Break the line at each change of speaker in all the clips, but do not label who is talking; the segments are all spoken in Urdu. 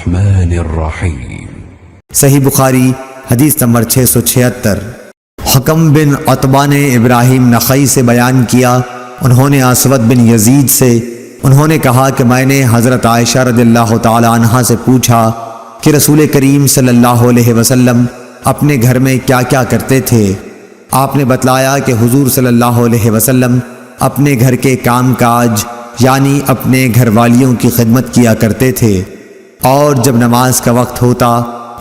الرحمن الرحیم۔
صحیح بخاری حدیث نمبر 676۔ حکم بن عتبہ نے ابراہیم نخعی سے بیان کیا، انہوں نے اسود بن یزید سے، انہوں نے کہا کہ میں نے حضرت عائشہ رضی اللہ تعالی عنہا سے پوچھا کہ رسول کریم صلی اللہ علیہ وسلم اپنے گھر میں کیا کیا کرتے تھے۔ آپ نے بتلایا کہ حضور صلی اللہ علیہ وسلم اپنے گھر کے کام کاج یعنی اپنے گھر والیوں کی خدمت کیا کرتے تھے، اور جب نماز کا وقت ہوتا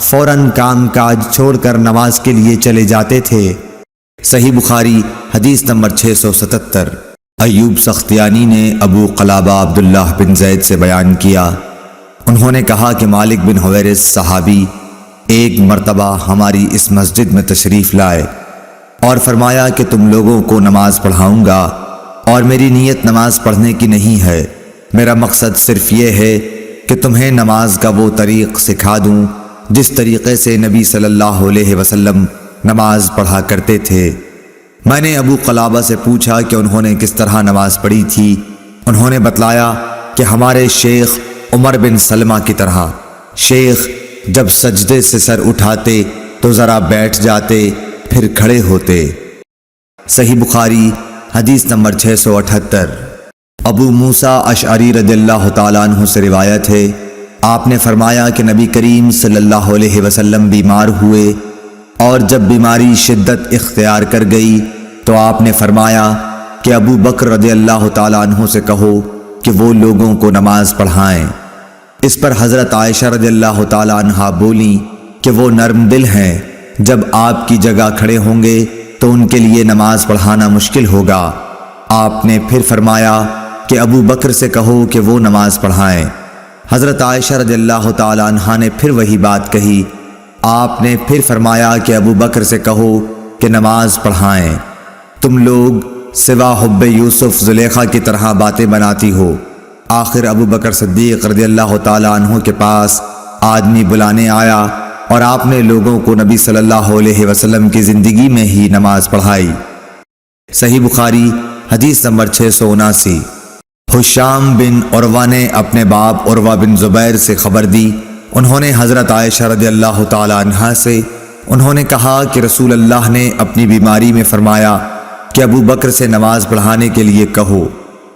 فوراً کام کاج چھوڑ کر نماز کے لیے چلے جاتے تھے۔ صحیح بخاری حدیث نمبر 677۔ ایوب سختیانی نے ابو قلابہ عبداللہ بن زید سے بیان کیا، انہوں نے کہا کہ مالک بن حویرث صحابی ایک مرتبہ ہماری اس مسجد میں تشریف لائے اور فرمایا کہ تم لوگوں کو نماز پڑھاؤں گا، اور میری نیت نماز پڑھنے کی نہیں ہے، میرا مقصد صرف یہ ہے کہ تمہیں نماز کا وہ طریق سکھا دوں جس طریقے سے نبی صلی اللہ علیہ وسلم نماز پڑھا کرتے تھے۔ میں نے ابو قلابہ سے پوچھا کہ انہوں نے کس طرح نماز پڑھی تھی، انہوں نے بتلایا کہ ہمارے شیخ عمر بن سلمہ کی طرح۔ شیخ جب سجدے سے سر اٹھاتے تو ذرا بیٹھ جاتے پھر کھڑے ہوتے۔ صحیح بخاری حدیث نمبر 678۔ ابو موسیٰ اشعری رضی اللہ تعالیٰ عنہ سے روایت ہے، آپ نے فرمایا کہ نبی کریم صلی اللہ علیہ وسلم بیمار ہوئے، اور جب بیماری شدت اختیار کر گئی تو آپ نے فرمایا کہ ابو بکر رضی اللہ تعالیٰ عنہ سے کہو کہ وہ لوگوں کو نماز پڑھائیں۔ اس پر حضرت عائشہ رضی اللہ تعالیٰ عنہا بولیں کہ وہ نرم دل ہیں، جب آپ کی جگہ کھڑے ہوں گے تو ان کے لیے نماز پڑھانا مشکل ہوگا۔ آپ نے پھر فرمایا کہ ابو بکر سے کہو کہ وہ نماز پڑھائیں۔ حضرت عائشہ رضی اللہ تعالیٰ عنہا نے پھر وہی بات کہی۔ آپ نے پھر فرمایا کہ ابو بکر سے کہو کہ نماز پڑھائیں۔ تم لوگ سوا حب یوسف زلیخا کی طرح باتیں بناتی ہو۔ آخر ابو بکر صدیق رضی اللہ تعالیٰ عنہ کے پاس آدمی بلانے آیا اور آپ نے لوگوں کو نبی صلی اللہ علیہ وسلم کی زندگی میں ہی نماز پڑھائی۔ صحیح بخاری حدیث نمبر 679۔ حشام بن عروہ نے اپنے باپ عروہ بن زبیر سے خبر دی، انہوں نے حضرت عائشہ رضی اللہ تعالی عنہا سے، انہوں نے کہا کہ رسول اللہ نے اپنی بیماری میں فرمایا کہ ابو بکر سے نماز پڑھانے کے لیے کہو۔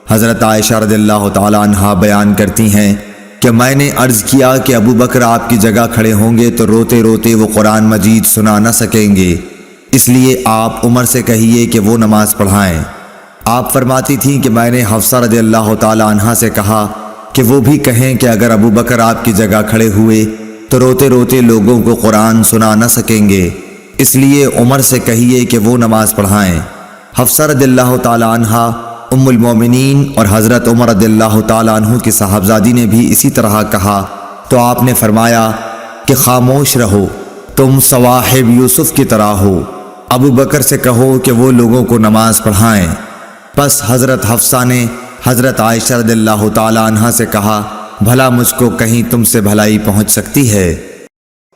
حضرت عائشہ رضی اللہ تعالی عنہا بیان کرتی ہیں کہ میں نے عرض کیا کہ ابو بکر آپ کی جگہ کھڑے ہوں گے تو روتے روتے وہ قرآن مجید سنا نہ سکیں گے، اس لیے آپ عمر سے کہیے کہ وہ نماز پڑھائیں۔ آپ فرماتی تھیں کہ میں نے حفصہ رضی اللہ تعالی عنہا سے کہا کہ وہ بھی کہیں کہ اگر ابو بکر آپ کی جگہ کھڑے ہوئے تو روتے روتے لوگوں کو قرآن سنا نہ سکیں گے، اس لیے عمر سے کہیے کہ وہ نماز پڑھائیں۔ حفصہ رضی اللہ تعالی عنہا ام المومنین اور حضرت عمر رضی اللہ تعالی عنہ کی صاحبزادی نے بھی اسی طرح کہا، تو آپ نے فرمایا کہ خاموش رہو، تم صواحب یوسف کی طرح ہو، ابو بکر سے کہو کہ وہ لوگوں کو نماز پڑھائیں۔ پس حضرت حفصہ نے حضرت عائشہ رضی اللہ تعالی عنہا سے کہا، بھلا مجھ کو کہیں تم سے بھلائی پہنچ سکتی ہے؟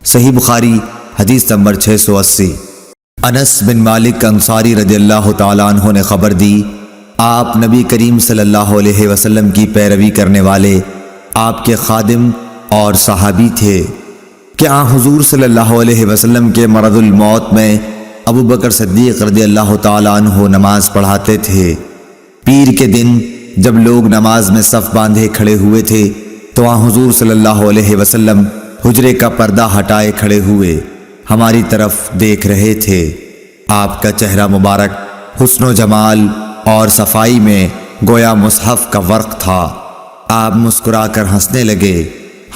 صحیح بخاری حدیث نمبر 680۔ انس بن مالک انصاری رضی اللہ تعالی عنہ نے خبر دی، آپ نبی کریم صلی اللہ علیہ وسلم کی پیروی کرنے والے آپ کے خادم اور صحابی تھے کہ حضور صلی اللہ علیہ وسلم کے مرض الموت میں ابو بکر صدیق رضی اللہ تعالی عنہ نماز پڑھاتے تھے۔ پیر کے دن جب لوگ نماز میں صف باندھے کھڑے ہوئے تھے تو حضور صلی اللہ علیہ وسلم حجرے کا پردہ ہٹائے کھڑے ہوئے ہماری طرف دیکھ رہے تھے۔ آپ کا چہرہ مبارک حسن و جمال اور صفائی میں گویا مصحف کا ورق تھا۔ آپ مسکرا کر ہنسنے لگے،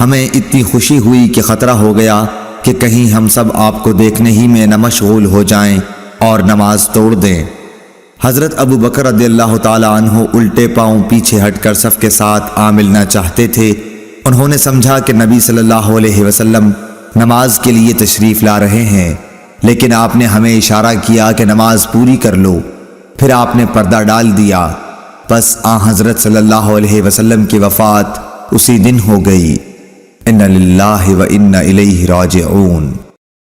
ہمیں اتنی خوشی ہوئی کہ خطرہ ہو گیا کہ کہیں ہم سب آپ کو دیکھنے ہی میں نہ مشغول ہو جائیں اور نماز توڑ دیں۔ حضرت ابو بکر رضی اللہ تعالی عنہ الٹے پاؤں پیچھے ہٹ کر صف کے ساتھ آ ملنا چاہتے تھے۔ انہوں نے سمجھا کہ نبی صلی اللہ علیہ وسلم نماز کے لیے تشریف لا رہے ہیں، لیکن آپ نے ہمیں اشارہ کیا کہ نماز پوری کر لو، پھر آپ نے پردہ ڈال دیا۔ بس حضرت صلی اللہ علیہ وسلم کی وفات اسی دن ہو گئی۔ اِنَّ لِلَّهِ وَإِنَّ إِلَيْهِ رَاجِعُونَ۔